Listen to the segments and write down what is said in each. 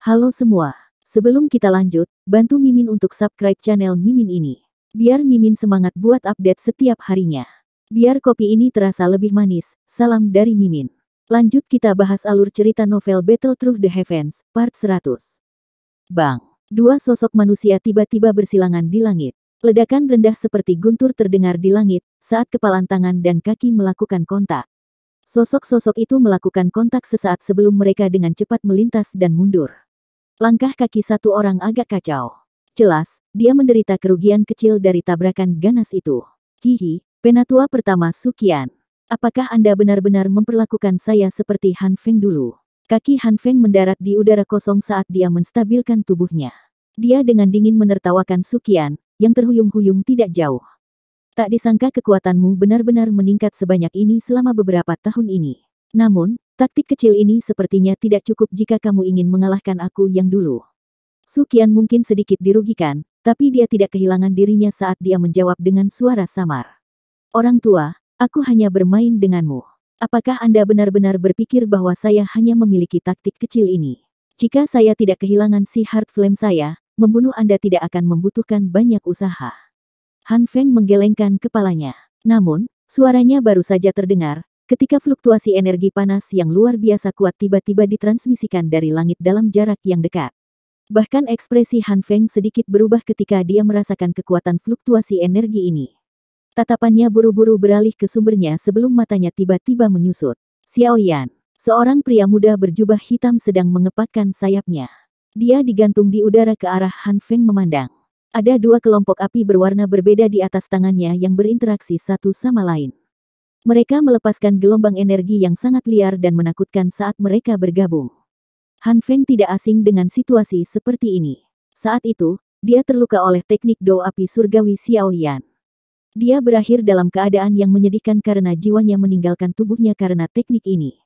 Halo semua. Sebelum kita lanjut, bantu Mimin untuk subscribe channel Mimin ini. Biar Mimin semangat buat update setiap harinya. Biar kopi ini terasa lebih manis. Salam dari Mimin. Lanjut kita bahas alur cerita novel Battle Through the Heavens, part 100. Bang! Dua sosok manusia tiba-tiba bersilangan di langit. Ledakan rendah seperti guntur terdengar di langit, saat kepalan tangan dan kaki melakukan kontak. Sosok-sosok itu melakukan kontak sesaat sebelum mereka dengan cepat melintas dan mundur. Langkah kaki satu orang agak kacau. Jelas, dia menderita kerugian kecil dari tabrakan ganas itu. Hihi, penatua pertama Suqian. Apakah Anda benar-benar memperlakukan saya seperti Han Feng dulu? Kaki Han Feng mendarat di udara kosong saat dia menstabilkan tubuhnya. Dia dengan dingin menertawakan Suqian, yang terhuyung-huyung tidak jauh. Tak disangka kekuatanmu benar-benar meningkat sebanyak ini selama beberapa tahun ini. Namun, taktik kecil ini sepertinya tidak cukup jika kamu ingin mengalahkan aku yang dulu. Suqian mungkin sedikit dirugikan, tapi dia tidak kehilangan dirinya saat dia menjawab dengan suara samar. Orang tua, aku hanya bermain denganmu. Apakah Anda benar-benar berpikir bahwa saya hanya memiliki taktik kecil ini? Jika saya tidak kehilangan si Heart Flame saya, membunuh Anda tidak akan membutuhkan banyak usaha. Han Feng menggelengkan kepalanya. Namun, suaranya baru saja terdengar, ketika fluktuasi energi panas yang luar biasa kuat tiba-tiba ditransmisikan dari langit dalam jarak yang dekat. Bahkan ekspresi Han Feng sedikit berubah ketika dia merasakan kekuatan fluktuasi energi ini. Tatapannya buru-buru beralih ke sumbernya sebelum matanya tiba-tiba menyusut. Xiao Yan, seorang pria muda berjubah hitam sedang mengepakkan sayapnya. Dia digantung di udara ke arah Han Feng memandang. Ada dua kelompok api berwarna berbeda di atas tangannya yang berinteraksi satu sama lain. Mereka melepaskan gelombang energi yang sangat liar dan menakutkan saat mereka bergabung. Han Feng tidak asing dengan situasi seperti ini. Saat itu, dia terluka oleh teknik Do api surgawi Xiao Yan. Dia berakhir dalam keadaan yang menyedihkan karena jiwanya meninggalkan tubuhnya karena teknik ini.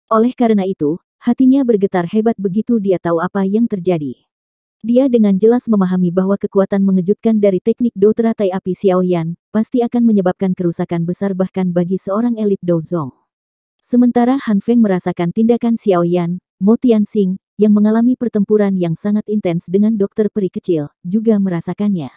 Oleh karena itu, hatinya bergetar hebat begitu dia tahu apa yang terjadi. Dia dengan jelas memahami bahwa kekuatan mengejutkan dari teknik Do teratai api Xiao Yan pasti akan menyebabkan kerusakan besar bahkan bagi seorang elit Do Zong. Sementara Han Feng merasakan tindakan Xiao Yan, Mo Tianxing, yang mengalami pertempuran yang sangat intens dengan dokter peri kecil, juga merasakannya.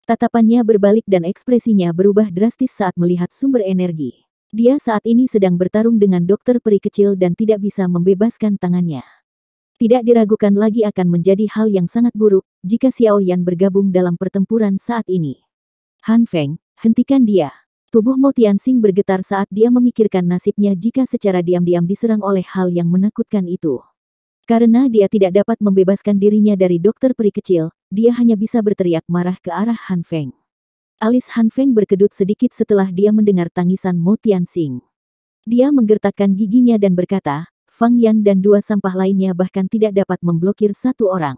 Tatapannya berbalik dan ekspresinya berubah drastis saat melihat sumber energi. Dia saat ini sedang bertarung dengan dokter peri kecil dan tidak bisa membebaskan tangannya. Tidak diragukan lagi akan menjadi hal yang sangat buruk jika Xiao Yan bergabung dalam pertempuran saat ini. Han Feng, hentikan dia. Tubuh Mo Tianxing bergetar saat dia memikirkan nasibnya jika secara diam-diam diserang oleh hal yang menakutkan itu. Karena dia tidak dapat membebaskan dirinya dari dokter peri kecil, dia hanya bisa berteriak marah ke arah Han Feng. Alis Han Feng berkedut sedikit setelah dia mendengar tangisan Mo Tianxing. Dia menggertakkan giginya dan berkata, Fang Yan dan dua sampah lainnya bahkan tidak dapat memblokir satu orang.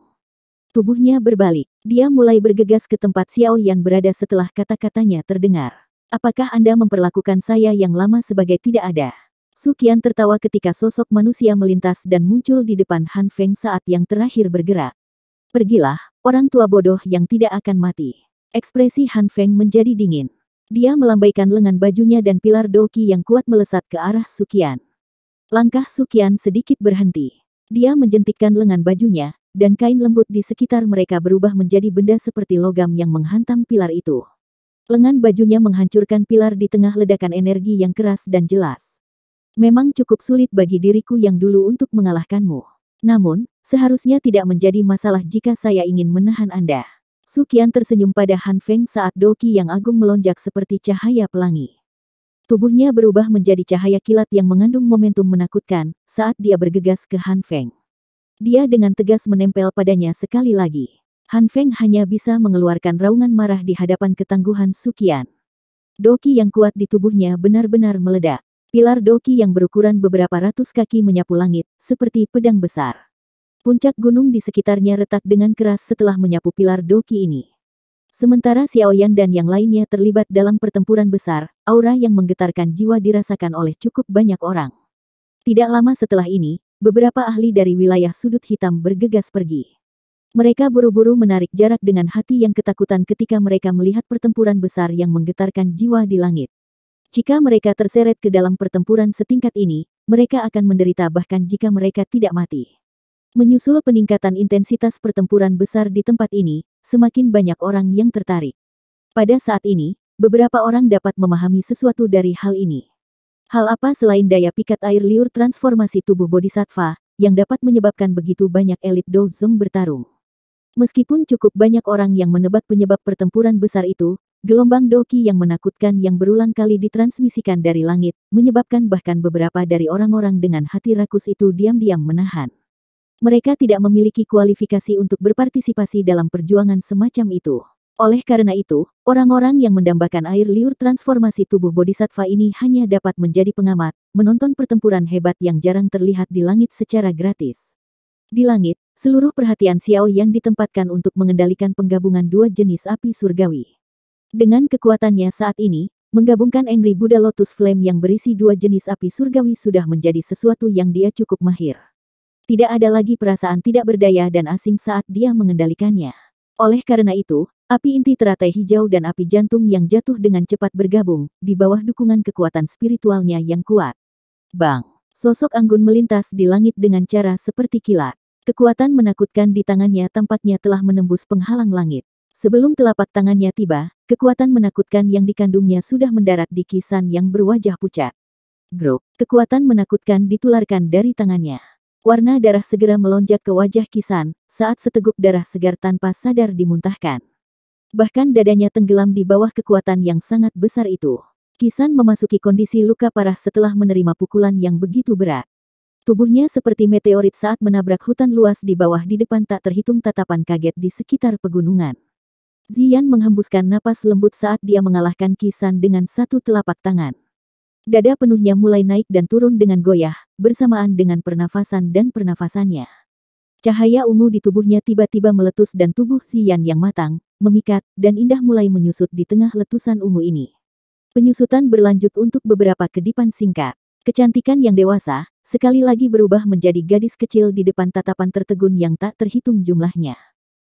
Tubuhnya berbalik. Dia mulai bergegas ke tempat Xiao Yan berada setelah kata-katanya terdengar. Apakah Anda memperlakukan saya yang lama sebagai tidak ada? Suqian tertawa ketika sosok manusia melintas dan muncul di depan Han Feng saat yang terakhir bergerak. Pergilah, orang tua bodoh yang tidak akan mati. Ekspresi Han Feng menjadi dingin. Dia melambaikan lengan bajunya dan pilar doki yang kuat melesat ke arah Suqian. Langkah Suqian sedikit berhenti. Dia menjentikkan lengan bajunya, dan kain lembut di sekitar mereka berubah menjadi benda seperti logam yang menghantam pilar itu. Lengan bajunya menghancurkan pilar di tengah ledakan energi yang keras dan jelas. Memang cukup sulit bagi diriku yang dulu untuk mengalahkanmu. Namun, seharusnya tidak menjadi masalah jika saya ingin menahan Anda. Suqian tersenyum pada Han Feng saat doki yang agung melonjak seperti cahaya pelangi. Tubuhnya berubah menjadi cahaya kilat yang mengandung momentum menakutkan saat dia bergegas ke Han Feng. Dia dengan tegas menempel padanya sekali lagi. Han Feng hanya bisa mengeluarkan raungan marah di hadapan ketangguhan Suqian. Doki yang kuat di tubuhnya benar-benar meledak. Pilar doki yang berukuran beberapa ratus kaki menyapu langit, seperti pedang besar. Puncak gunung di sekitarnya retak dengan keras setelah menyapu pilar doki ini. Sementara Xiao Yan dan yang lainnya terlibat dalam pertempuran besar, aura yang menggetarkan jiwa dirasakan oleh cukup banyak orang. Tidak lama setelah ini, beberapa ahli dari wilayah sudut hitam bergegas pergi. Mereka buru-buru menarik jarak dengan hati yang ketakutan ketika mereka melihat pertempuran besar yang menggetarkan jiwa di langit. Jika mereka terseret ke dalam pertempuran setingkat ini, mereka akan menderita bahkan jika mereka tidak mati. Menyusul peningkatan intensitas pertempuran besar di tempat ini, semakin banyak orang yang tertarik. Pada saat ini, beberapa orang dapat memahami sesuatu dari hal ini. Hal apa selain daya pikat air liur transformasi tubuh bodhisattva, yang dapat menyebabkan begitu banyak elit Dozong bertarung? Meskipun cukup banyak orang yang menebak penyebab pertempuran besar itu, gelombang doki yang menakutkan yang berulang kali ditransmisikan dari langit, menyebabkan bahkan beberapa dari orang-orang dengan hati rakus itu diam-diam menahan. Mereka tidak memiliki kualifikasi untuk berpartisipasi dalam perjuangan semacam itu. Oleh karena itu, orang-orang yang mendambakan air liur transformasi tubuh bodhisattva ini hanya dapat menjadi pengamat, menonton pertempuran hebat yang jarang terlihat di langit secara gratis. Di langit, seluruh perhatian Xiao Yan ditempatkan untuk mengendalikan penggabungan dua jenis api surgawi. Dengan kekuatannya saat ini, menggabungkan Angry Buddha Lotus Flame yang berisi dua jenis api surgawi sudah menjadi sesuatu yang dia cukup mahir. Tidak ada lagi perasaan tidak berdaya dan asing saat dia mengendalikannya. Oleh karena itu, api inti teratai hijau dan api jantung yang jatuh dengan cepat bergabung, di bawah dukungan kekuatan spiritualnya yang kuat. Bang! Sosok anggun melintas di langit dengan cara seperti kilat. Kekuatan menakutkan di tangannya tampaknya telah menembus penghalang langit. Sebelum telapak tangannya tiba, kekuatan menakutkan yang dikandungnya sudah mendarat di Kisan yang berwajah pucat. Grok, kekuatan menakutkan ditularkan dari tangannya. Warna darah segera melonjak ke wajah Kisan, saat seteguk darah segar tanpa sadar dimuntahkan. Bahkan dadanya tenggelam di bawah kekuatan yang sangat besar itu. Kisan memasuki kondisi luka parah setelah menerima pukulan yang begitu berat. Tubuhnya seperti meteorit saat menabrak hutan luas di bawah di depan tak terhitung tatapan kaget di sekitar pegunungan. Ziyan menghembuskan napas lembut saat dia mengalahkan Kisan dengan satu telapak tangan. Dada penuhnya mulai naik dan turun dengan goyah, bersamaan dengan pernafasan dan pernafasannya. Cahaya ungu di tubuhnya tiba-tiba meletus dan tubuh Ziyan yang matang, memikat, dan indah mulai menyusut di tengah letusan ungu ini. Penyusutan berlanjut untuk beberapa kedipan singkat. Kecantikan yang dewasa, sekali lagi berubah menjadi gadis kecil di depan tatapan tertegun yang tak terhitung jumlahnya.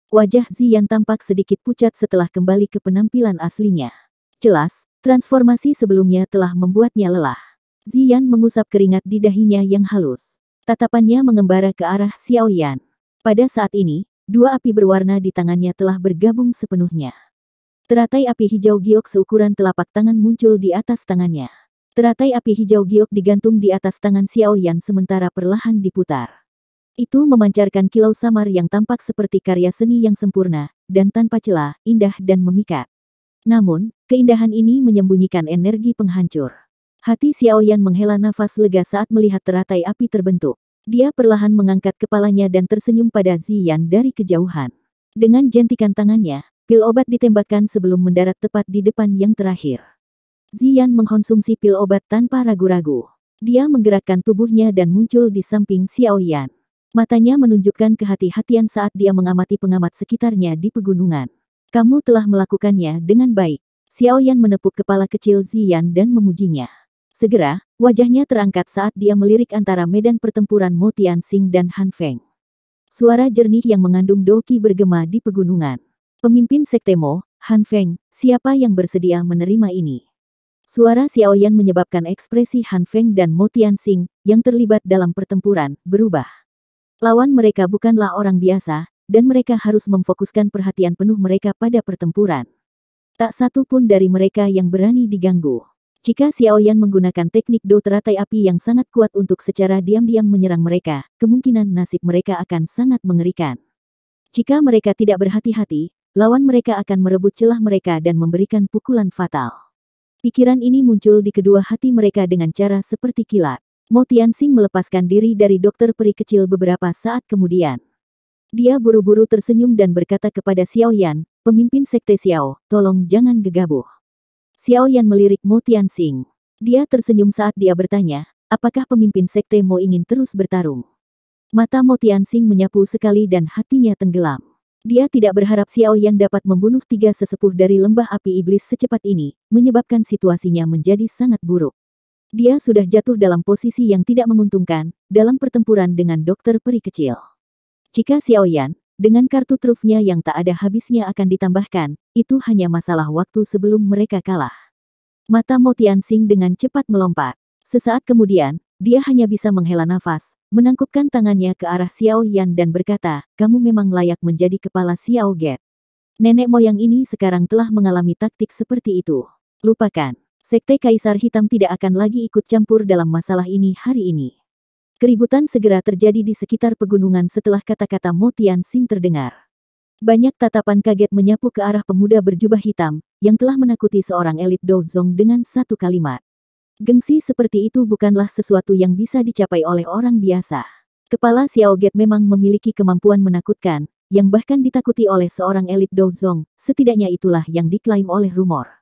Wajah Ziyan tampak sedikit pucat setelah kembali ke penampilan aslinya. Jelas, transformasi sebelumnya telah membuatnya lelah. Ziyan mengusap keringat di dahinya yang halus. Tatapannya mengembara ke arah Xiao Yan. Pada saat ini, dua api berwarna di tangannya telah bergabung sepenuhnya. Teratai api hijau giok seukuran telapak tangan muncul di atas tangannya. Teratai api hijau giok digantung di atas tangan Xiao Yan sementara perlahan diputar. Itu memancarkan kilau samar yang tampak seperti karya seni yang sempurna, dan tanpa celah, indah dan memikat. Namun, keindahan ini menyembunyikan energi penghancur. Hati Xiao Yan menghela nafas lega saat melihat teratai api terbentuk. Dia perlahan mengangkat kepalanya dan tersenyum pada Ziyan dari kejauhan. Dengan jentikan tangannya, pil obat ditembakkan sebelum mendarat tepat di depan yang terakhir. Ziyan mengkonsumsi pil obat tanpa ragu-ragu. Dia menggerakkan tubuhnya dan muncul di samping Xiao Yan. Matanya menunjukkan kehati-hatian saat dia mengamati pengamat sekitarnya di pegunungan. Kamu telah melakukannya dengan baik. Xiao Yan menepuk kepala kecil Ziyan dan memujinya. Segera, wajahnya terangkat saat dia melirik antara medan pertempuran Mo Tianxing dan Han Feng. Suara jernih yang mengandung doki bergema di pegunungan. Pemimpin Sekte Mo, Han Feng, siapa yang bersedia menerima ini? Suara Xiao Yan menyebabkan ekspresi Han Feng dan Mo Tianxing, yang terlibat dalam pertempuran, berubah. Lawan mereka bukanlah orang biasa, dan mereka harus memfokuskan perhatian penuh mereka pada pertempuran. Tak satu pun dari mereka yang berani diganggu. Jika Xiao Yan menggunakan teknik do teratai api yang sangat kuat untuk secara diam-diam menyerang mereka, kemungkinan nasib mereka akan sangat mengerikan. Jika mereka tidak berhati-hati, lawan mereka akan merebut celah mereka dan memberikan pukulan fatal. Pikiran ini muncul di kedua hati mereka dengan cara seperti kilat. Mo Tianxing melepaskan diri dari dokter peri kecil beberapa saat kemudian. Dia buru-buru tersenyum dan berkata kepada Xiao Yan, pemimpin Sekte Xiao, tolong jangan gegabah. Xiao Yan melirik Mo Tianxing. Dia tersenyum saat dia bertanya, apakah pemimpin Sekte Mo ingin terus bertarung? Mata Mo Tianxing menyapu sekali dan hatinya tenggelam. Dia tidak berharap Xiao Yan dapat membunuh tiga sesepuh dari lembah api iblis secepat ini, menyebabkan situasinya menjadi sangat buruk. Dia sudah jatuh dalam posisi yang tidak menguntungkan, dalam pertempuran dengan dokter peri kecil. Jika Xiao Yan, dengan kartu trufnya yang tak ada habisnya akan ditambahkan, itu hanya masalah waktu sebelum mereka kalah. Mata Mo Tianxing dengan cepat melompat. Sesaat kemudian, dia hanya bisa menghela nafas, menangkupkan tangannya ke arah Xiao Yan dan berkata, kamu memang layak menjadi kepala Xiao Get. Nenek moyang ini sekarang telah mengalami taktik seperti itu. Lupakan. Sekte Kaisar Hitam tidak akan lagi ikut campur dalam masalah ini hari ini. Keributan segera terjadi di sekitar pegunungan setelah kata-kata Mo Tianxing terdengar. Banyak tatapan kaget menyapu ke arah pemuda berjubah hitam, yang telah menakuti seorang elit Douzong dengan satu kalimat. Gengsi seperti itu bukanlah sesuatu yang bisa dicapai oleh orang biasa. Kepala Xiao Get memang memiliki kemampuan menakutkan, yang bahkan ditakuti oleh seorang elit Douzong, setidaknya itulah yang diklaim oleh rumor.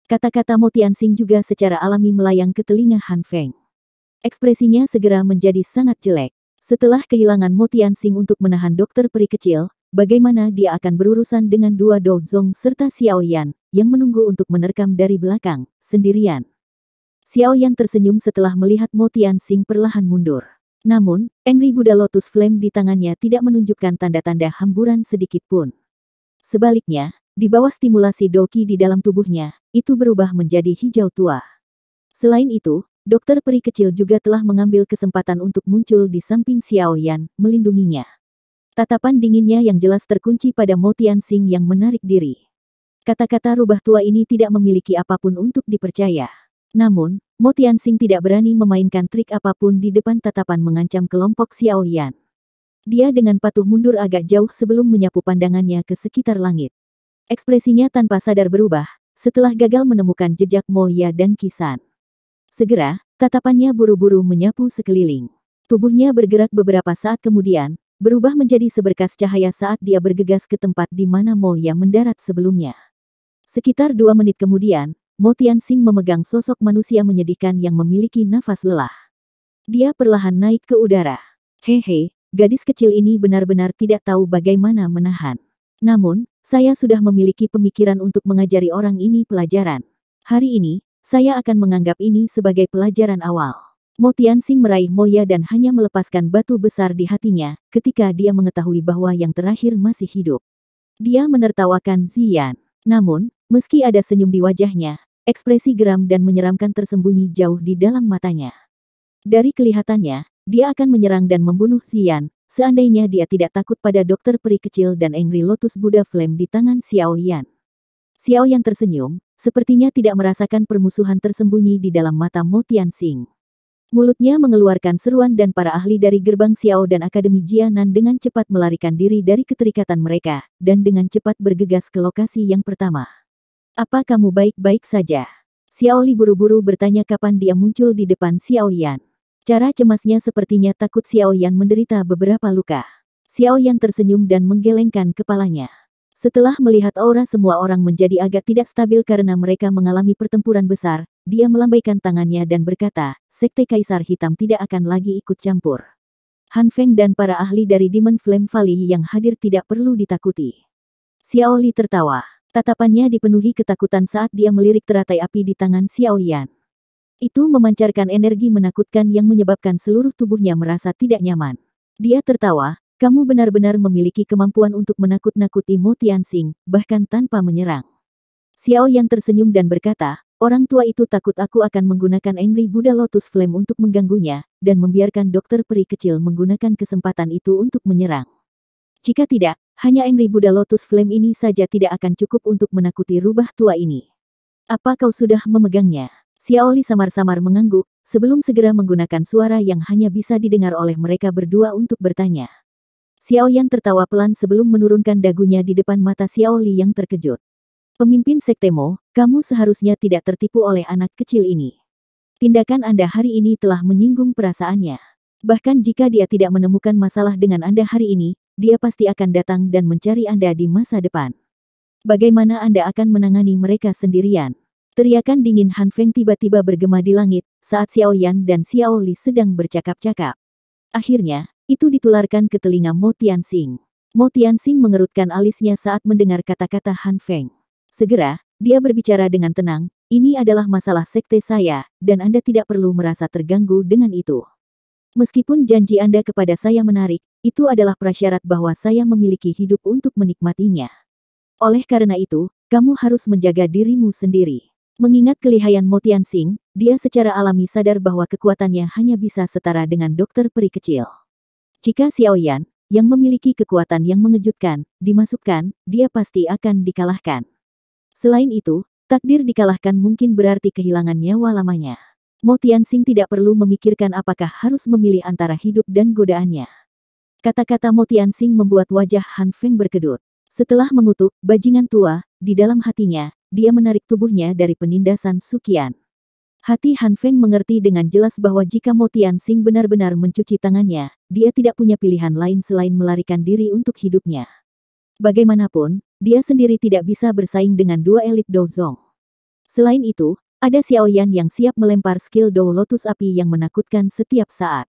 Kata-kata Mo Tianxing juga secara alami melayang ke telinga Han Feng. Ekspresinya segera menjadi sangat jelek. Setelah kehilangan Mo Tianxing untuk menahan dokter peri kecil, bagaimana dia akan berurusan dengan dua Douzong serta Xiao Yan, yang menunggu untuk menerkam dari belakang, sendirian. Xiao Yan tersenyum setelah melihat Mo Tianxing perlahan mundur. Namun, Angry Buddha Lotus Flame di tangannya tidak menunjukkan tanda-tanda hamburan sedikit pun. Sebaliknya, di bawah stimulasi Doqi di dalam tubuhnya, itu berubah menjadi hijau tua. Selain itu, dokter peri kecil juga telah mengambil kesempatan untuk muncul di samping Xiao Yan, melindunginya. Tatapan dinginnya yang jelas terkunci pada Mo Tianxing yang menarik diri. Kata-kata rubah tua ini tidak memiliki apapun untuk dipercaya. Namun, Mo Tianxing tidak berani memainkan trik apapun di depan tatapan mengancam kelompok Xiao Yan. Dia dengan patuh mundur agak jauh sebelum menyapu pandangannya ke sekitar langit. Ekspresinya tanpa sadar berubah, setelah gagal menemukan jejak Mo Ya dan Qisan. Segera, tatapannya buru-buru menyapu sekeliling. Tubuhnya bergerak beberapa saat kemudian, berubah menjadi seberkas cahaya saat dia bergegas ke tempat di mana Mo Ya mendarat sebelumnya. Sekitar 2 menit kemudian, Mo Tianxing memegang sosok manusia menyedihkan yang memiliki nafas lelah. Dia perlahan naik ke udara. Hehe, gadis kecil ini benar-benar tidak tahu bagaimana menahan. Namun, saya sudah memiliki pemikiran untuk mengajari orang ini pelajaran. Hari ini, saya akan menganggap ini sebagai pelajaran awal. Mo Tianxing meraih Mo Ya dan hanya melepaskan batu besar di hatinya, ketika dia mengetahui bahwa yang terakhir masih hidup. Dia menertawakan Ziyan. Namun, meski ada senyum di wajahnya, ekspresi geram dan menyeramkan tersembunyi jauh di dalam matanya. Dari kelihatannya, dia akan menyerang dan membunuh Ziyan, seandainya dia tidak takut pada dokter peri kecil dan Angry Lotus Buddha Flame di tangan Xiao Yan. Xiao Yan tersenyum, sepertinya tidak merasakan permusuhan tersembunyi di dalam mata Mo Tianxing. Mulutnya mengeluarkan seruan dan para ahli dari gerbang Xiao dan Akademi Jianan dengan cepat melarikan diri dari keterikatan mereka, dan dengan cepat bergegas ke lokasi yang pertama. Apa kamu baik-baik saja? Xiao Li buru-buru bertanya kapan dia muncul di depan Xiao Yan. Cara cemasnya sepertinya takut Xiao Yan menderita beberapa luka. Xiao Yan tersenyum dan menggelengkan kepalanya. Setelah melihat aura semua orang menjadi agak tidak stabil karena mereka mengalami pertempuran besar, dia melambaikan tangannya dan berkata, Sekte Kaisar Hitam tidak akan lagi ikut campur. Han Feng dan para ahli dari Demon Flame Valley yang hadir tidak perlu ditakuti. Xiao Li tertawa. Tatapannya dipenuhi ketakutan saat dia melirik teratai api di tangan Xiao Yan. Itu memancarkan energi menakutkan yang menyebabkan seluruh tubuhnya merasa tidak nyaman. Dia tertawa, kamu benar-benar memiliki kemampuan untuk menakut-nakuti Mo Tianxing, bahkan tanpa menyerang. Xiao Yan tersenyum dan berkata, orang tua itu takut aku akan menggunakan Angry Buddha Lotus Flame untuk mengganggunya, dan membiarkan dokter peri kecil menggunakan kesempatan itu untuk menyerang. Jika tidak, hanya Angry Buddha Lotus Flame ini saja tidak akan cukup untuk menakuti rubah tua ini. Apa kau sudah memegangnya? Xiao Li samar-samar mengangguk, sebelum segera menggunakan suara yang hanya bisa didengar oleh mereka berdua untuk bertanya. Xiao Yan tertawa pelan sebelum menurunkan dagunya di depan mata Xiao Li yang terkejut. Pemimpin Sekte Mo, kamu seharusnya tidak tertipu oleh anak kecil ini. Tindakan Anda hari ini telah menyinggung perasaannya. Bahkan jika dia tidak menemukan masalah dengan Anda hari ini, dia pasti akan datang dan mencari Anda di masa depan. Bagaimana Anda akan menangani mereka sendirian? Teriakan dingin Han Feng tiba-tiba bergema di langit, saat Xiao Yan dan Xiao Li sedang bercakap-cakap. Akhirnya, itu ditularkan ke telinga Mo Tianxing. Mo Tianxing mengerutkan alisnya saat mendengar kata-kata Han Feng. Segera, dia berbicara dengan tenang, ini adalah masalah sekte saya, dan Anda tidak perlu merasa terganggu dengan itu. Meskipun janji Anda kepada saya menarik, itu adalah prasyarat bahwa saya memiliki hidup untuk menikmatinya. Oleh karena itu, kamu harus menjaga dirimu sendiri. Mengingat kelihayan Mo Tianxing, dia secara alami sadar bahwa kekuatannya hanya bisa setara dengan dokter peri kecil. Jika Xiao Yan, yang memiliki kekuatan yang mengejutkan, dimasukkan, dia pasti akan dikalahkan. Selain itu, takdir dikalahkan mungkin berarti kehilangan nyawa lamanya. Mo Tianxing tidak perlu memikirkan apakah harus memilih antara hidup dan godaannya. Kata-kata Mo Tianxing membuat wajah Han Feng berkedut. Setelah mengutuk, bajingan tua, di dalam hatinya, dia menarik tubuhnya dari penindasan Suqian. Hati Han Feng mengerti dengan jelas bahwa jika Mo Tianxing benar-benar mencuci tangannya, dia tidak punya pilihan lain selain melarikan diri untuk hidupnya. Bagaimanapun, dia sendiri tidak bisa bersaing dengan dua elit Douzong. Selain itu, ada Xiao Yan yang siap melempar skill Dou Lotus Api yang menakutkan setiap saat.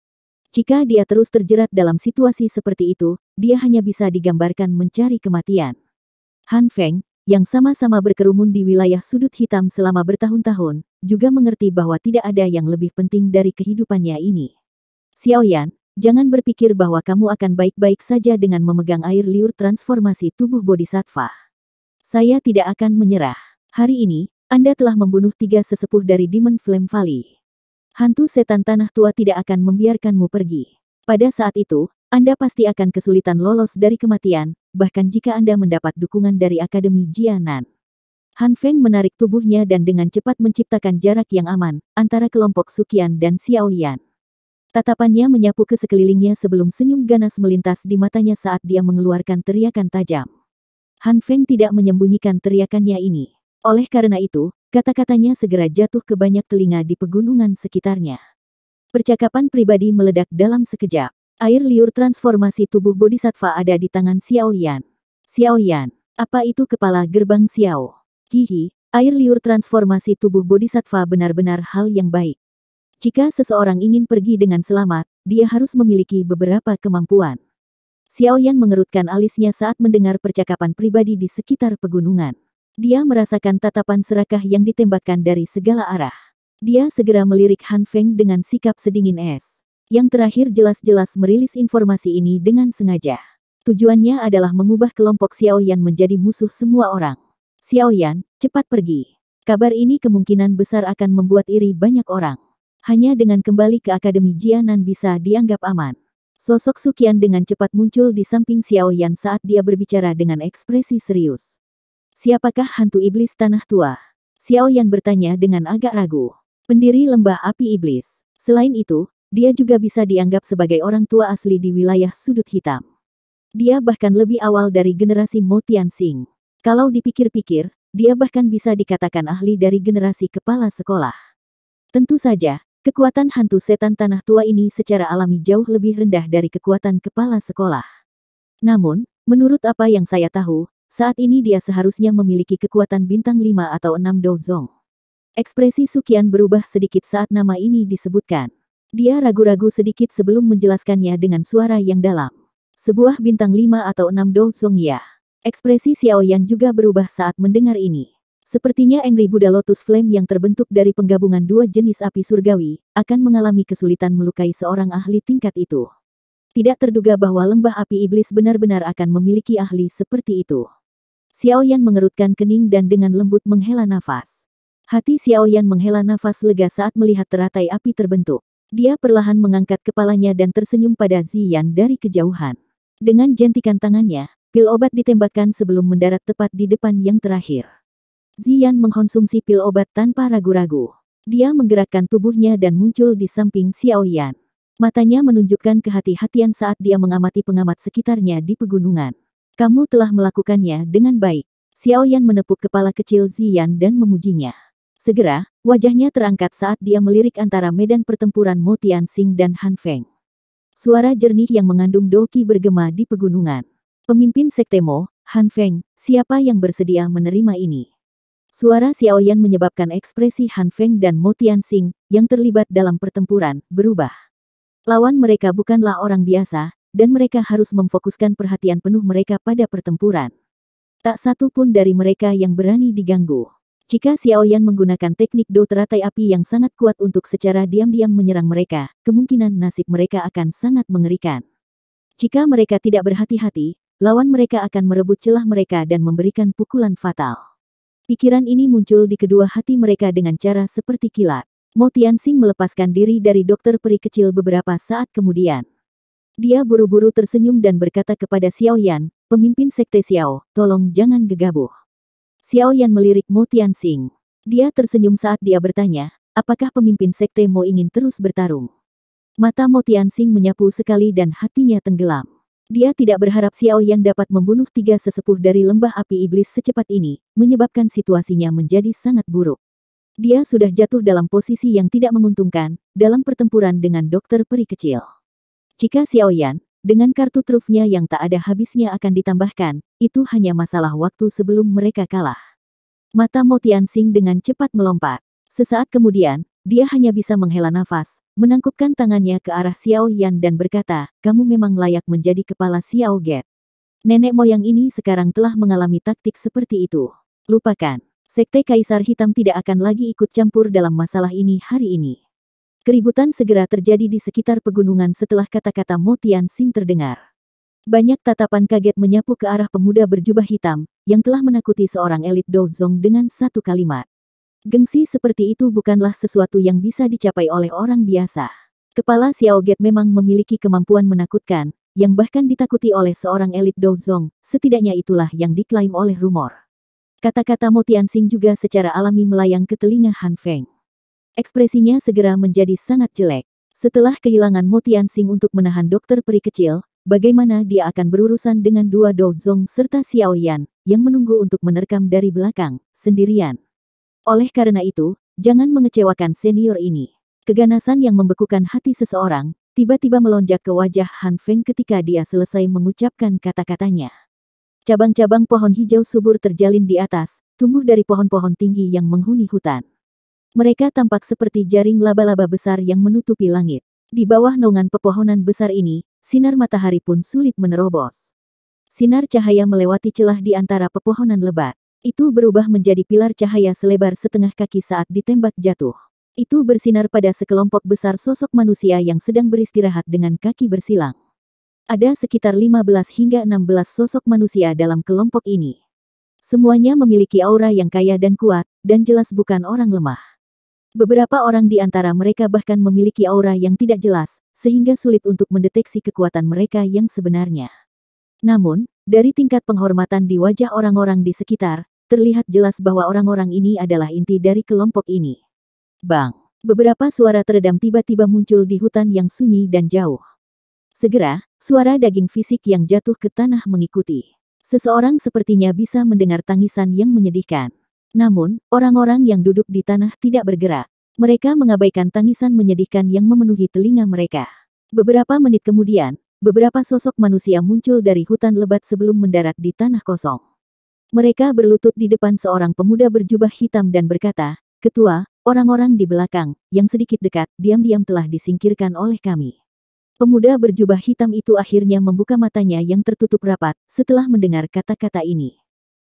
Jika dia terus terjerat dalam situasi seperti itu, dia hanya bisa digambarkan mencari kematian. Han Feng, yang sama-sama berkerumun di wilayah sudut hitam selama bertahun-tahun, juga mengerti bahwa tidak ada yang lebih penting dari kehidupannya ini. Xiao Yan, jangan berpikir bahwa kamu akan baik-baik saja dengan memegang air liur transformasi tubuh bodhisattva. Saya tidak akan menyerah. Hari ini, Anda telah membunuh 3 sesepuh dari Demon Flame Valley. Hantu setan tanah tua tidak akan membiarkanmu pergi. Pada saat itu, Anda pasti akan kesulitan lolos dari kematian, bahkan jika Anda mendapat dukungan dari Akademi Jianan. Han Feng menarik tubuhnya dan dengan cepat menciptakan jarak yang aman, antara kelompok Suqian dan Xiao Yan. Tatapannya menyapu ke sekelilingnya sebelum senyum ganas melintas di matanya saat dia mengeluarkan teriakan tajam. Han Feng tidak menyembunyikan teriakannya ini. Oleh karena itu, kata-katanya segera jatuh ke banyak telinga di pegunungan sekitarnya. Percakapan pribadi meledak dalam sekejap. Air liur transformasi tubuh bodhisattva ada di tangan Xiao Yan. Xiao Yan, apa itu kepala gerbang Xiao? Hihi, air liur transformasi tubuh bodhisattva benar-benar hal yang baik. Jika seseorang ingin pergi dengan selamat, dia harus memiliki beberapa kemampuan. Xiao Yan mengerutkan alisnya saat mendengar percakapan pribadi di sekitar pegunungan. Dia merasakan tatapan serakah yang ditembakkan dari segala arah. Dia segera melirik Han Feng dengan sikap sedingin es. Yang terakhir jelas-jelas merilis informasi ini dengan sengaja. Tujuannya adalah mengubah kelompok Xiao Yan menjadi musuh semua orang. Xiao Yan, cepat pergi. Kabar ini kemungkinan besar akan membuat iri banyak orang. Hanya dengan kembali ke Akademi Jianan bisa dianggap aman. Sosok Suqian dengan cepat muncul di samping Xiao Yan saat dia berbicara dengan ekspresi serius. Siapakah hantu iblis tanah tua? Xiao Yan bertanya dengan agak ragu. Pendiri lembah api iblis. Selain itu, dia juga bisa dianggap sebagai orang tua asli di wilayah sudut hitam. Dia bahkan lebih awal dari generasi Mo Tianxing. Kalau dipikir-pikir, dia bahkan bisa dikatakan ahli dari generasi kepala sekolah. Tentu saja, kekuatan hantu setan tanah tua ini secara alami jauh lebih rendah dari kekuatan kepala sekolah. Namun, menurut apa yang saya tahu, saat ini dia seharusnya memiliki kekuatan bintang 5 atau 6 Douzong. Ekspresi Suqian berubah sedikit saat nama ini disebutkan. Dia ragu-ragu sedikit sebelum menjelaskannya dengan suara yang dalam. Sebuah bintang 5 atau 6 Douzong ya. Ekspresi Xiao Yan juga berubah saat mendengar ini. Sepertinya Angry Buddha Lotus Flame yang terbentuk dari penggabungan dua jenis api surgawi, akan mengalami kesulitan melukai seorang ahli tingkat itu. Tidak terduga bahwa lembah api iblis benar-benar akan memiliki ahli seperti itu. Xiao Yan mengerutkan kening dan dengan lembut menghela nafas. Hati Xiao Yan menghela nafas lega saat melihat teratai api terbentuk. Dia perlahan mengangkat kepalanya dan tersenyum pada Ziyan dari kejauhan. Dengan jentikan tangannya, pil obat ditembakkan sebelum mendarat tepat di depan yang terakhir. Ziyan mengkonsumsi pil obat tanpa ragu-ragu. Dia menggerakkan tubuhnya dan muncul di samping Xiao Yan. Matanya menunjukkan kehati-hatian saat dia mengamati pengamat sekitarnya di pegunungan. Kamu telah melakukannya dengan baik. Xiao Yan menepuk kepala kecil Ziyan dan memujinya. Segera, wajahnya terangkat saat dia melirik antara medan pertempuran Mo Tianxing dan Han Feng. Suara jernih yang mengandung doki bergema di pegunungan. Pemimpin Sekte Mo, Han Feng, siapa yang bersedia menerima ini? Suara Xiao Yan menyebabkan ekspresi Han Feng dan Mo Tianxing, yang terlibat dalam pertempuran, berubah. Lawan mereka bukanlah orang biasa, dan mereka harus memfokuskan perhatian penuh mereka pada pertempuran. Tak satu pun dari mereka yang berani diganggu. Jika Xiao Yan menggunakan teknik Do teratai api yang sangat kuat untuk secara diam-diam menyerang mereka, kemungkinan nasib mereka akan sangat mengerikan. Jika mereka tidak berhati-hati, lawan mereka akan merebut celah mereka dan memberikan pukulan fatal. Pikiran ini muncul di kedua hati mereka dengan cara seperti kilat. Mo Tianxing melepaskan diri dari dokter peri kecil beberapa saat kemudian. Dia buru-buru tersenyum dan berkata kepada Xiao Yan, pemimpin sekte Xiao, tolong jangan gegabah. Xiao Yan melirik Mo Tianxing. Dia tersenyum saat dia bertanya, apakah pemimpin sekte Mo ingin terus bertarung? Mata Mo Tianxing menyapu sekali dan hatinya tenggelam. Dia tidak berharap Xiao Yan dapat membunuh 3 sesepuh dari lembah api iblis secepat ini, menyebabkan situasinya menjadi sangat buruk. Dia sudah jatuh dalam posisi yang tidak menguntungkan, dalam pertempuran dengan dokter peri kecil. Jika Xiao Yan, dengan kartu trufnya yang tak ada habisnya akan ditambahkan, itu hanya masalah waktu sebelum mereka kalah. Mata Mo Tianxing dengan cepat melompat. Sesaat kemudian, dia hanya bisa menghela nafas, menangkupkan tangannya ke arah Xiao Yan dan berkata, kamu memang layak menjadi kepala Xiao Get. Nenek moyang ini sekarang telah mengalami taktik seperti itu. Lupakan. Sekte Kaisar Hitam tidak akan lagi ikut campur dalam masalah ini hari ini. Keributan segera terjadi di sekitar pegunungan setelah kata-kata Mo Tianxing terdengar. Banyak tatapan kaget menyapu ke arah pemuda berjubah hitam, yang telah menakuti seorang elit Douzong dengan satu kalimat. Gengsi seperti itu bukanlah sesuatu yang bisa dicapai oleh orang biasa. Kepala Xiao Get memang memiliki kemampuan menakutkan, yang bahkan ditakuti oleh seorang elit Douzong, setidaknya itulah yang diklaim oleh rumor. Kata-kata Mo Tianxing juga secara alami melayang ke telinga Han Feng. Ekspresinya segera menjadi sangat jelek. Setelah kehilangan Mo Tianxing untuk menahan dokter peri kecil, bagaimana dia akan berurusan dengan 2 Douzong serta Xiao Yan, yang menunggu untuk menerkam dari belakang, sendirian. Oleh karena itu, jangan mengecewakan senior ini. Keganasan yang membekukan hati seseorang, tiba-tiba melonjak ke wajah Han Feng ketika dia selesai mengucapkan kata-katanya. Cabang-cabang pohon hijau subur terjalin di atas, tumbuh dari pohon-pohon tinggi yang menghuni hutan. Mereka tampak seperti jaring laba-laba besar yang menutupi langit. Di bawah naungan pepohonan besar ini, sinar matahari pun sulit menerobos. Sinar cahaya melewati celah di antara pepohonan lebat. Itu berubah menjadi pilar cahaya selebar setengah kaki saat ditembak jatuh. Itu bersinar pada sekelompok besar sosok manusia yang sedang beristirahat dengan kaki bersilang. Ada sekitar 15 hingga 16 sosok manusia dalam kelompok ini. Semuanya memiliki aura yang kaya dan kuat, dan jelas bukan orang lemah. Beberapa orang di antara mereka bahkan memiliki aura yang tidak jelas, sehingga sulit untuk mendeteksi kekuatan mereka yang sebenarnya. Namun, dari tingkat penghormatan di wajah orang-orang di sekitar, terlihat jelas bahwa orang-orang ini adalah inti dari kelompok ini. Bang! Beberapa suara teredam tiba-tiba muncul di hutan yang sunyi dan jauh. Segera, suara daging fisik yang jatuh ke tanah mengikuti. Seseorang sepertinya bisa mendengar tangisan yang menyedihkan. Namun, orang-orang yang duduk di tanah tidak bergerak. Mereka mengabaikan tangisan menyedihkan yang memenuhi telinga mereka. Beberapa menit kemudian, beberapa sosok manusia muncul dari hutan lebat sebelum mendarat di tanah kosong. Mereka berlutut di depan seorang pemuda berjubah hitam dan berkata, Ketua, orang-orang di belakang, yang sedikit dekat, diam-diam telah disingkirkan oleh kami. Pemuda berjubah hitam itu akhirnya membuka matanya yang tertutup rapat, setelah mendengar kata-kata ini.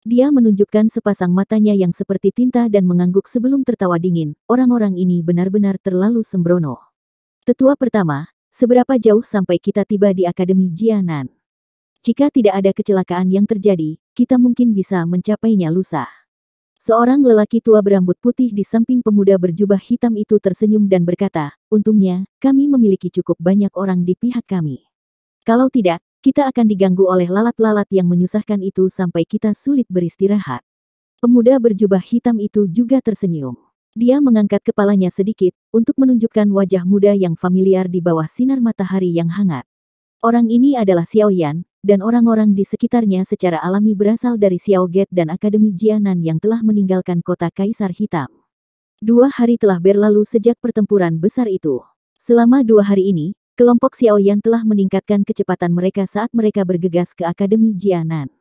Dia menunjukkan sepasang matanya yang seperti tinta dan mengangguk sebelum tertawa dingin, orang-orang ini benar-benar terlalu sembrono. Tetua pertama, seberapa jauh sampai kita tiba di Akademi Jianan? Jika tidak ada kecelakaan yang terjadi, kita mungkin bisa mencapainya lusa. Seorang lelaki tua berambut putih di samping pemuda berjubah hitam itu tersenyum dan berkata, untungnya, kami memiliki cukup banyak orang di pihak kami. Kalau tidak, kita akan diganggu oleh lalat-lalat yang menyusahkan itu sampai kita sulit beristirahat. Pemuda berjubah hitam itu juga tersenyum. Dia mengangkat kepalanya sedikit, untuk menunjukkan wajah muda yang familiar di bawah sinar matahari yang hangat. Orang ini adalah Xiao Yan, dan orang-orang di sekitarnya secara alami berasal dari Xiao Get dan Akademi Jianan yang telah meninggalkan kota Kaisar Hitam. 2 hari telah berlalu sejak pertempuran besar itu. Selama 2 hari ini, kelompok Xiao Yan telah meningkatkan kecepatan mereka saat mereka bergegas ke Akademi Jianan.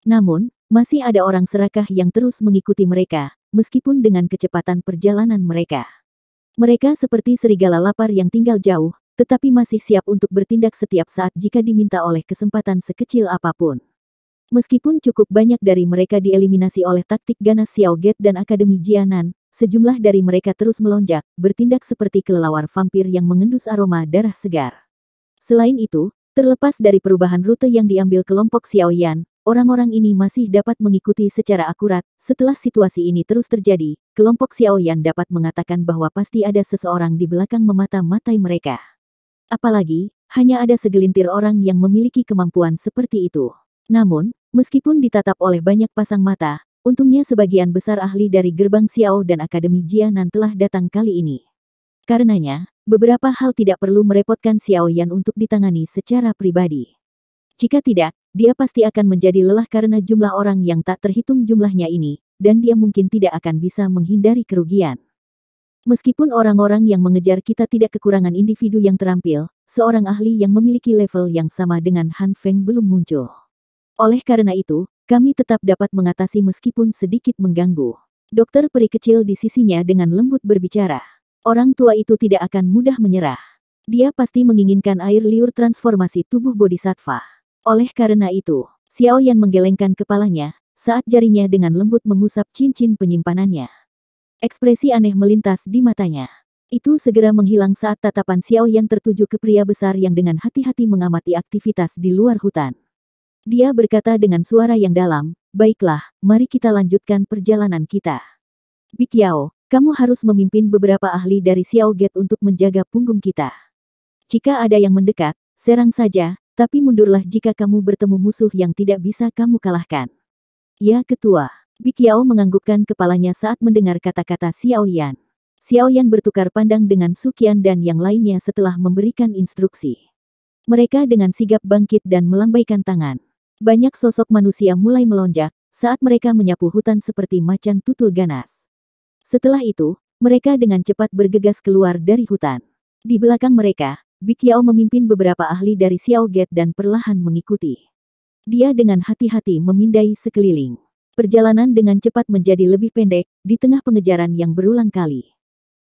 Namun, masih ada orang serakah yang terus mengikuti mereka, meskipun dengan kecepatan perjalanan mereka. Mereka seperti serigala lapar yang tinggal jauh, tetapi masih siap untuk bertindak setiap saat jika diminta oleh kesempatan sekecil apapun. Meskipun cukup banyak dari mereka dieliminasi oleh taktik ganas Xiao Get dan Akademi Jianan, sejumlah dari mereka terus melonjak, bertindak seperti kelelawar vampir yang mengendus aroma darah segar. Selain itu, terlepas dari perubahan rute yang diambil kelompok Xiao Yan, orang-orang ini masih dapat mengikuti secara akurat. Setelah situasi ini terus terjadi, kelompok Xiaoyan dapat mengatakan bahwa pasti ada seseorang di belakang memata-matai mereka. Apalagi, hanya ada segelintir orang yang memiliki kemampuan seperti itu. Namun, meskipun ditatap oleh banyak pasang mata, untungnya sebagian besar ahli dari gerbang Xiao dan Akademi Jianan telah datang kali ini. Karenanya, beberapa hal tidak perlu merepotkan Xiaoyan untuk ditangani secara pribadi. Jika tidak, dia pasti akan menjadi lelah karena jumlah orang yang tak terhitung jumlahnya ini, dan dia mungkin tidak akan bisa menghindari kerugian. Meskipun orang-orang yang mengejar kita tidak kekurangan individu yang terampil, seorang ahli yang memiliki level yang sama dengan Han Feng belum muncul. Oleh karena itu, kami tetap dapat mengatasi meskipun sedikit mengganggu. Dokter peri kecil di sisinya dengan lembut berbicara. Orang tua itu tidak akan mudah menyerah. Dia pasti menginginkan air liur transformasi tubuh bodhisattva. Oleh karena itu, Xiaoyan menggelengkan kepalanya, saat jarinya dengan lembut mengusap cincin penyimpanannya. Ekspresi aneh melintas di matanya. Itu segera menghilang saat tatapan Xiaoyan tertuju ke pria besar yang dengan hati-hati mengamati aktivitas di luar hutan. Dia berkata dengan suara yang dalam, "Baiklah, mari kita lanjutkan perjalanan kita. Big Yao, kamu harus memimpin beberapa ahli dari Xiao Gate untuk menjaga punggung kita. Jika ada yang mendekat, serang saja, tapi mundurlah jika kamu bertemu musuh yang tidak bisa kamu kalahkan." "Ya, Ketua." Big Yao menganggukkan kepalanya saat mendengar kata-kata Xiaoyan. Xiaoyan bertukar pandang dengan Su Qian dan yang lainnya setelah memberikan instruksi. Mereka dengan sigap bangkit dan melambaikan tangan. Banyak sosok manusia mulai melonjak saat mereka menyapu hutan seperti macan tutul ganas. Setelah itu, mereka dengan cepat bergegas keluar dari hutan. Di belakang mereka, Big Yao memimpin beberapa ahli dari Xiao Gate dan perlahan mengikuti. Dia dengan hati-hati memindai sekeliling. Perjalanan dengan cepat menjadi lebih pendek, di tengah pengejaran yang berulang kali.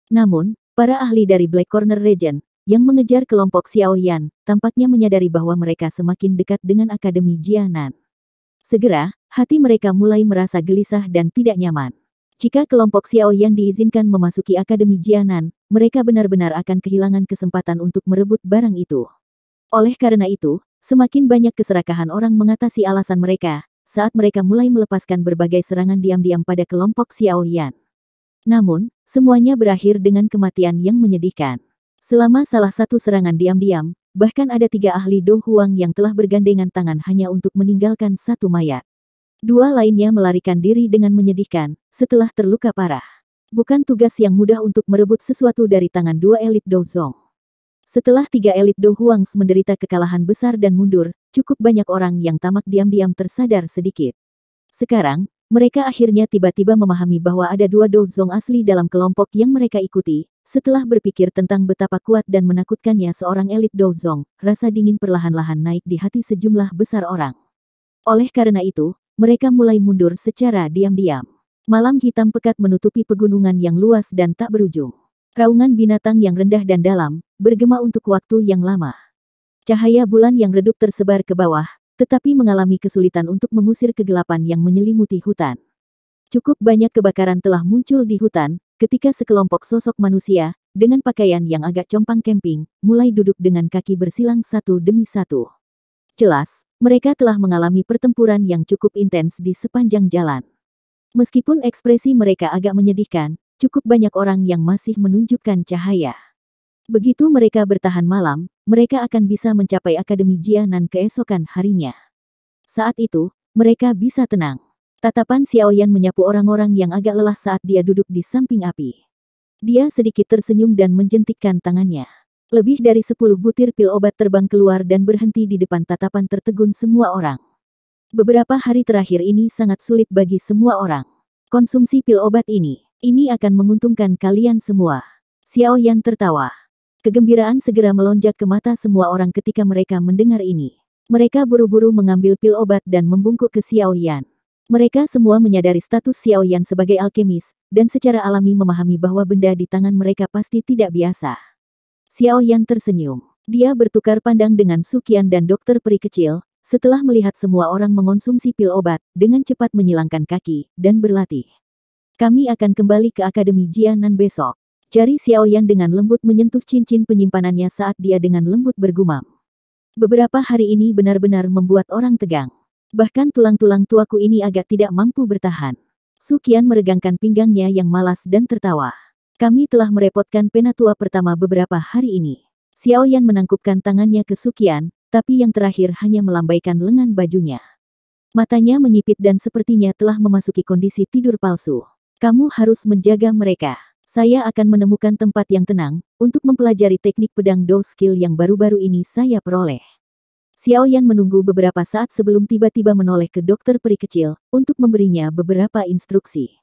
Namun, para ahli dari Black Corner Region, yang mengejar kelompok Xiaoyan, tampaknya menyadari bahwa mereka semakin dekat dengan Akademi Jianan. Segera, hati mereka mulai merasa gelisah dan tidak nyaman. Jika kelompok Xiaoyan diizinkan memasuki Akademi Jianan, mereka benar-benar akan kehilangan kesempatan untuk merebut barang itu. Oleh karena itu, semakin banyak keserakahan orang mengatasi alasan mereka, saat mereka mulai melepaskan berbagai serangan diam-diam pada kelompok Xiaoyan. Namun, semuanya berakhir dengan kematian yang menyedihkan. Selama salah satu serangan diam-diam, bahkan ada 3 ahli Do Huang yang telah bergandengan tangan hanya untuk meninggalkan satu mayat. 2 lainnya melarikan diri dengan menyedihkan, setelah terluka parah. Bukan tugas yang mudah untuk merebut sesuatu dari tangan 2 elit Do Zong. Setelah 3 elit Do Huangs menderita kekalahan besar dan mundur, cukup banyak orang yang tamak diam-diam tersadar sedikit. Sekarang, mereka akhirnya tiba-tiba memahami bahwa ada 2 Do Zong asli dalam kelompok yang mereka ikuti. Setelah berpikir tentang betapa kuat dan menakutkannya seorang elit Do Zong, rasa dingin perlahan-lahan naik di hati sejumlah besar orang. Oleh karena itu, mereka mulai mundur secara diam-diam. Malam hitam pekat menutupi pegunungan yang luas dan tak berujung. Raungan binatang yang rendah dan dalam, bergema untuk waktu yang lama. Cahaya bulan yang redup tersebar ke bawah, tetapi mengalami kesulitan untuk mengusir kegelapan yang menyelimuti hutan. Cukup banyak kebakaran telah muncul di hutan, ketika sekelompok sosok manusia, dengan pakaian yang agak compang camping, mulai duduk dengan kaki bersilang satu demi satu. Jelas, mereka telah mengalami pertempuran yang cukup intens di sepanjang jalan. Meskipun ekspresi mereka agak menyedihkan, cukup banyak orang yang masih menunjukkan cahaya. Begitu mereka bertahan malam, mereka akan bisa mencapai Akademi Jianan keesokan harinya. Saat itu, mereka bisa tenang. Tatapan Xiaoyan menyapu orang-orang yang agak lelah saat dia duduk di samping api. Dia sedikit tersenyum dan menjentikkan tangannya. Lebih dari 10 butir pil obat terbang keluar dan berhenti di depan tatapan tertegun semua orang. Beberapa hari terakhir ini sangat sulit bagi semua orang. Konsumsi pil obat ini akan menguntungkan kalian semua. Xiaoyan tertawa. Kegembiraan segera melonjak ke mata semua orang ketika mereka mendengar ini. Mereka buru-buru mengambil pil obat dan membungkuk ke Xiaoyan. Mereka semua menyadari status Xiaoyan sebagai alkemis, dan secara alami memahami bahwa benda di tangan mereka pasti tidak biasa. Xiaoyan tersenyum. Dia bertukar pandang dengan Su Qian dan dokter peri kecil, setelah melihat semua orang mengonsumsi pil obat, dengan cepat menyilangkan kaki, dan berlatih. Kami akan kembali ke Akademi Jianan besok. Jari Xiaoyan dengan lembut menyentuh cincin penyimpanannya saat dia dengan lembut bergumam. Beberapa hari ini benar-benar membuat orang tegang. Bahkan tulang-tulang tuaku ini agak tidak mampu bertahan. Su Qian meregangkan pinggangnya yang malas dan tertawa. Kami telah merepotkan penatua pertama beberapa hari ini. Xiao Yan menangkupkan tangannya ke Su Qian, tapi yang terakhir hanya melambaikan lengan bajunya. Matanya menyipit dan sepertinya telah memasuki kondisi tidur palsu. Kamu harus menjaga mereka. Saya akan menemukan tempat yang tenang untuk mempelajari teknik pedang Dou skill yang baru-baru ini saya peroleh. Xiao Yan menunggu beberapa saat sebelum tiba-tiba menoleh ke dokter peri kecil untuk memberinya beberapa instruksi.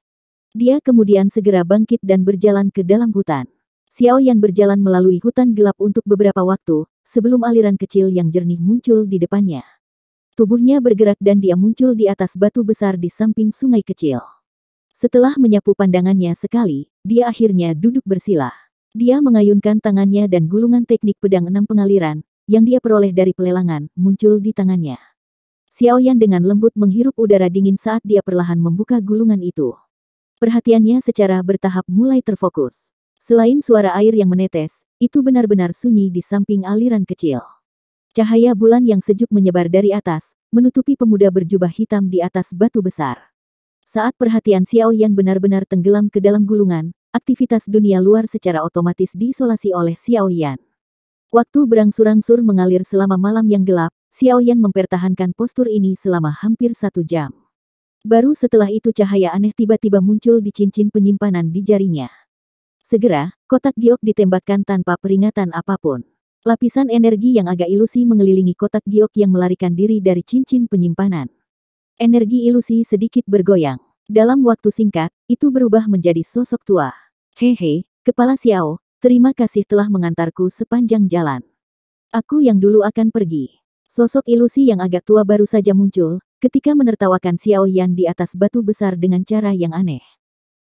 Dia kemudian segera bangkit dan berjalan ke dalam hutan. Xiao Yan berjalan melalui hutan gelap untuk beberapa waktu, sebelum aliran kecil yang jernih muncul di depannya. Tubuhnya bergerak dan dia muncul di atas batu besar di samping sungai kecil. Setelah menyapu pandangannya sekali, dia akhirnya duduk bersila. Dia mengayunkan tangannya dan gulungan teknik pedang 6 pengaliran, yang dia peroleh dari pelelangan, muncul di tangannya. Xiao Yan dengan lembut menghirup udara dingin saat dia perlahan membuka gulungan itu. Perhatiannya secara bertahap mulai terfokus. Selain suara air yang menetes, itu benar-benar sunyi di samping aliran kecil. Cahaya bulan yang sejuk menyebar dari atas, menutupi pemuda berjubah hitam di atas batu besar. Saat perhatian Xiao Yan benar-benar tenggelam ke dalam gulungan, aktivitas dunia luar secara otomatis diisolasi oleh Xiao Yan. Waktu berangsur-angsur mengalir selama malam yang gelap, Xiao Yan mempertahankan postur ini selama hampir 1 jam. Baru setelah itu cahaya aneh tiba-tiba muncul di cincin penyimpanan di jarinya. Segera, kotak giok ditembakkan tanpa peringatan apapun. Lapisan energi yang agak ilusi mengelilingi kotak giok yang melarikan diri dari cincin penyimpanan. Energi ilusi sedikit bergoyang. Dalam waktu singkat, itu berubah menjadi sosok tua. Hehe, Kepala Xiao. Terima kasih telah mengantarku sepanjang jalan. Aku yang dulu akan pergi. Sosok ilusi yang agak tua baru saja muncul, ketika menertawakan Xiao Yan di atas batu besar dengan cara yang aneh.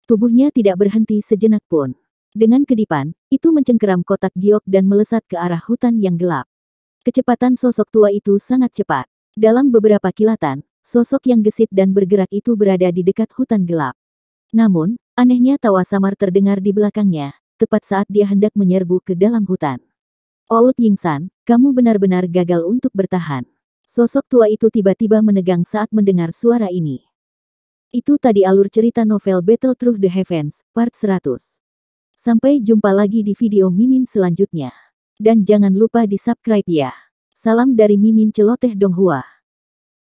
Tubuhnya tidak berhenti sejenak pun. Dengan kedipan, itu mencengkeram kotak giok dan melesat ke arah hutan yang gelap. Kecepatan sosok tua itu sangat cepat. Dalam beberapa kilatan, sosok yang gesit dan bergerak itu berada di dekat hutan gelap. Namun, anehnya tawa samar terdengar di belakangnya. Tepat saat dia hendak menyerbu ke dalam hutan. Oud Yingsan, kamu benar-benar gagal untuk bertahan. Sosok tua itu tiba-tiba menegang saat mendengar suara ini. Itu tadi alur cerita novel Battle Through the Heavens, part 100. Sampai jumpa lagi di video Mimin selanjutnya. Dan jangan lupa di subscribe ya. Salam dari Mimin Celoteh Donghua.